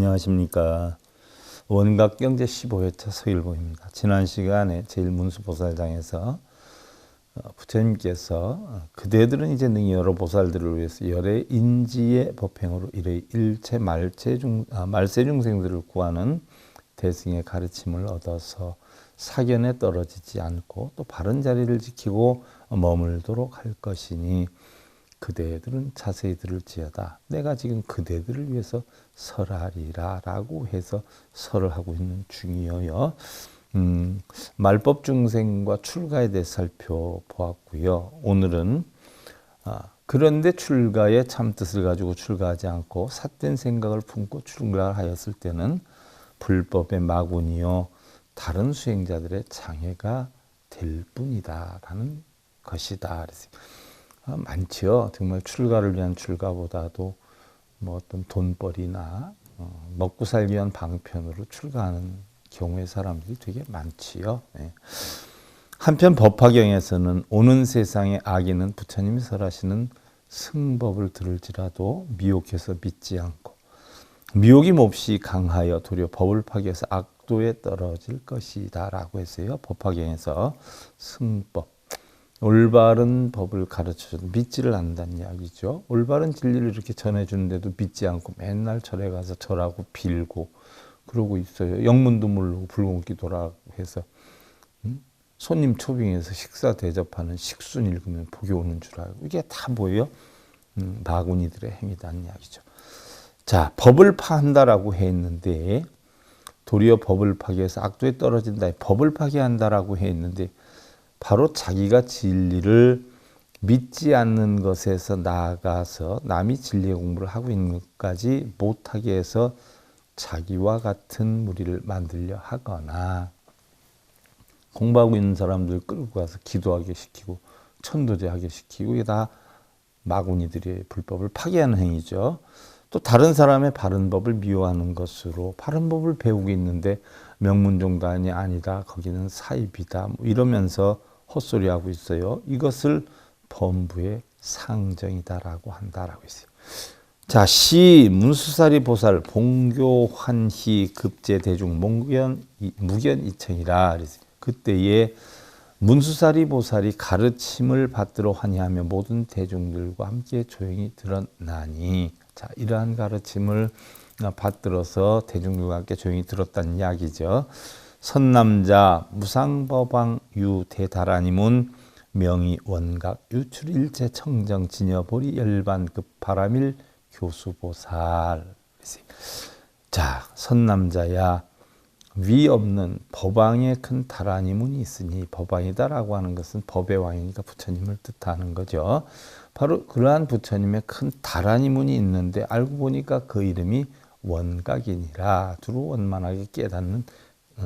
안녕하십니까. 원각경제 15회차 서일봉입니다. 지난 시간에 제1문수보살장에서 부처님께서 그대들은 이제 능히 여러 보살들을 위해서 열의 인지의 법행으로 이래 일체 말세 중생들을 구하는 대승의 가르침을 얻어서 사견에 떨어지지 않고 또 바른 자리를 지키고 머물도록 할 것이니 그대들은 자세히 들을지어다. 내가 지금 그대들을 위해서 설하리라 라고 해서 설을 하고 있는 중이어요. 말법 중생과 출가에 대해 살펴보았고요. 오늘은 그런데 출가의 참뜻을 가지고 출가하지 않고 삿된 생각을 품고 출가하였을 때는 불법의 마군이요 다른 수행자들의 장애가 될 뿐이다 라는 것이다. 많지요. 정말 출가를 위한 출가보다도 뭐 어떤 돈벌이나 먹고 살기 위한 방편으로 출가하는 경우의 사람들이 되게 많지요. 네. 한편 법화경에서는 오는 세상의 악인은 부처님이 설하시는 승법을 들을지라도 미혹해서 믿지 않고 미혹이 몹시 강하여 도리어 법을 파괴해서 악도에 떨어질 것이다 라고 했어요. 법화경에서 승법. 올바른 법을 가르쳐줘도 믿지를 않는다는 이야기죠. 올바른 진리를 이렇게 전해주는데도 믿지 않고 맨날 절에 가서 절하고 빌고 그러고 있어요. 영문도 모르고 불공기도라고 해서 손님 초빙해서 식사 대접하는 식순 읽으면 복이 오는 줄 알고 이게 다 뭐예요? 마구니들의 행위다는 이야기죠. 자, 법을 파한다라고 했는데 도리어 법을 파괴해서 악도에 떨어진다. 법을 파괴한다라고 했는데 바로 자기가 진리를 믿지 않는 것에서 나아가서 남이 진리의 공부를 하고 있는 것까지 못하게 해서 자기와 같은 무리를 만들려 하거나 공부하고 있는 사람들 끌고 가서 기도하게 시키고 천도제하게 시키고 이게 다 마구니들의 불법을 파괴하는 행위죠. 또 다른 사람의 바른 법을 미워하는 것으로 바른 법을 배우고 있는데 명문종단이 아니다. 거기는 사입이다. 뭐 이러면서 헛소리하고 있어요. 이것을 범부의 상정이다라고 한다라고 했어요. 자, 시 문수사리 보살 봉교환희 급제 대중 무견이청이라 그때에 문수사리 보살이 가르침을 받들어 환희하며 모든 대중들과 함께 조용히 들었나니 자, 이러한 가르침을 받들어서 대중들과 함께 조용히 들었다는 이야기죠. 선남자 무상법왕 유대다라니문 명의 원각 유출일체 청정 진여보리 열반급 바라밀 교수보살. 자, 선남자야 위 없는 법왕의 큰 다라니문이 있으니 법왕이다라고 하는 것은 법의 왕이니까 부처님을 뜻하는 거죠. 바로 그러한 부처님의 큰 다라니문이 있는데 알고 보니까 그 이름이 원각이니라 두루 원만하게 깨닫는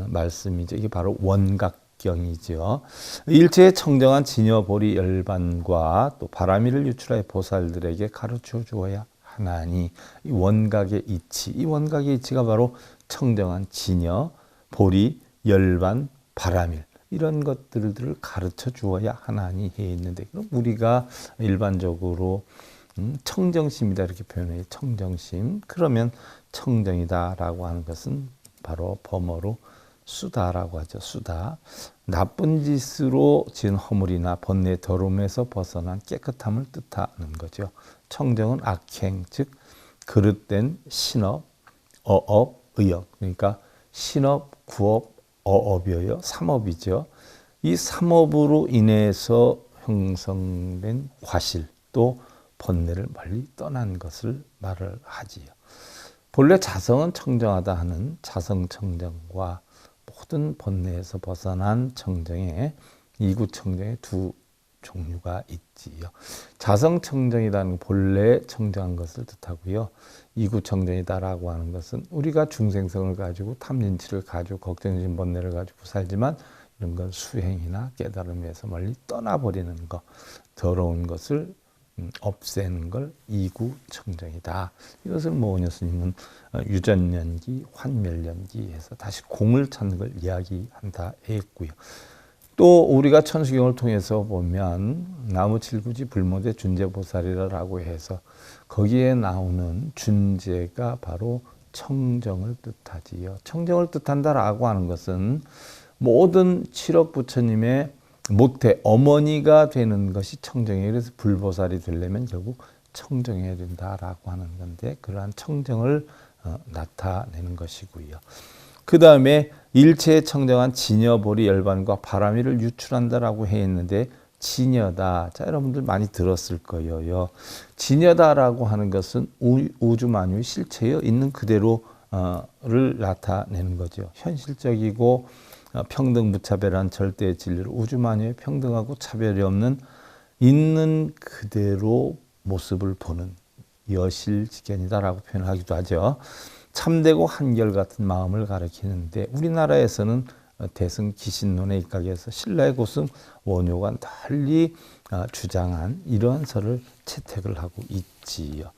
말씀이죠. 이게 바로 원각경이죠. 일체의 청정한 진여보리 열반과 또 바라미를 유출하여 보살들에게 가르쳐 주어야 하나니 이 원각의 이치, 이 원각의 이치가 바로 청정한 진여, 보리, 열반, 바라밀 이런 것들을 가르쳐 주어야 하나니 해 있는데 그럼 우리가 일반적으로 청정심이다 이렇게 표현해요. 청정심. 그러면 청정이다라고 하는 것은 바로 범어로 수다라고 하죠. 수다. 나쁜 짓으로 지은 허물이나 번뇌 더러움에서 벗어난 깨끗함을 뜻하는 거죠. 청정은 악행, 즉 그릇된 신업, 어업, 의업. 그러니까 신업, 구업, 어업이에요. 삼업이죠. 이 삼업으로 인해서 형성된 과실 또 번뇌를 멀리 떠난 것을 말을 하지요. 본래 자성은 청정하다 하는 자성청정과 모든 번뇌에서 벗어난 청정의 이구청정의 두 종류가 있지요. 자성청정이라는 본래 청정한 것을 뜻하고요. 이구청정이다라고 하는 것은 우리가 중생성을 가지고 탐진치를 가지고 걱정심 번뇌를 가지고 살지만 이런 건 수행이나 깨달음에서 멀리 떠나버리는 것, 더러운 것을 없애는 걸 이구청정이다. 이것을 모은여 스님은 유전연기, 환멸연기 해서 다시 공을 찾는 걸 이야기한다 했고요. 또 우리가 천수경을 통해서 보면 나무칠구지 불모대 준재보살이라고 해서 거기에 나오는 준재가 바로 청정을 뜻하지요. 청정을 뜻한다라고 하는 것은 모든 칠억 부처님의 모태 어머니가 되는 것이 청정이에요. 그래서 불보살이 되려면 결국 청정해야 된다라고 하는 건데, 그러한 청정을 나타내는 것이고요. 그 다음에 일체에 청정한 진여, 보리, 열반과 바람이를 유출한다라고 했는데, 진여다. 자, 여러분들 많이 들었을 거예요. 진여다라고 하는 것은 우주 만유의 실체여 있는 그대로를 나타내는 거죠. 현실적이고 평등 무차별한 절대의 진리로 우주 만유의 평등하고 차별이 없는 있는 그대로 모습을 보는 여실직견이다라고 표현하기도 하죠. 참되고 한결같은 마음을 가리키는데, 우리나라에서는 대승 기신론에 입각해서 신라의 고승 원효가 널리 주장한 이러한 설을 채택을 하고 있지요.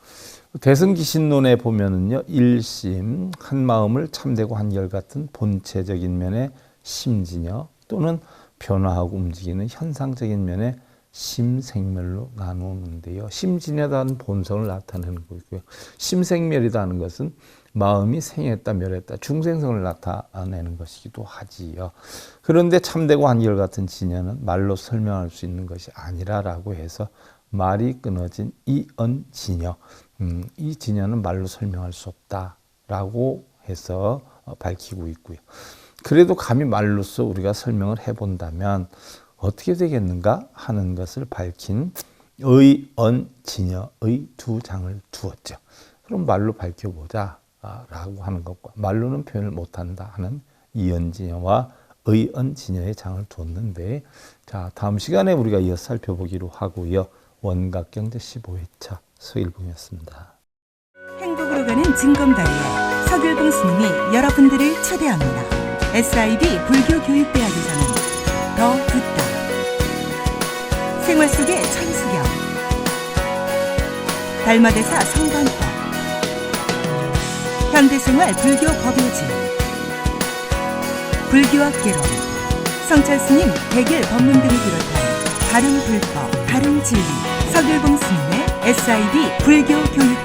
대승 기신론에 보면은요, 일심 한 마음을 참되고 한결같은 본체적인 면의 심진여, 또는 변화하고 움직이는 현상적인 면의 심생멸로 나누는데요. 심진여다는 본성을 나타내는 거고요. 심생멸이라는 것은 마음이 생했다 멸했다 중생성을 나타내는 것이기도 하지요. 그런데 참되고 한결같은 진여는 말로 설명할 수 있는 것이 아니라라고 해서 말이 끊어진 이언진여, 이 진여는 말로 설명할 수 없다라고 해서 밝히고 있고요. 그래도 감히 말로써 우리가 설명을 해본다면 어떻게 되겠는가 하는 것을 밝힌 의언진여의 두 장을 두었죠. 그럼 말로 밝혀보자 라고 하는 것과 말로는 표현을 못한다 하는 이언진여와 의언진여의 장을 두었는데, 자, 다음 시간에 우리가 이어서 살펴보기로 하고요. 원각경제 15회차 서일봉이었습니다. 행복으로 가는 징검다리에 서길봉 스님이 여러분들을 초대합니다. SIB 불교교육대학에서는 더 듣다, 생활 속의 천수경, 달마대사 성관법, 현대생활 불교 법요지, 불교학개론, 성찰스님 백일 법문 등을 비롯한 다른 불법, 다른 진리, 서길봉 스님의 SIB 불교교육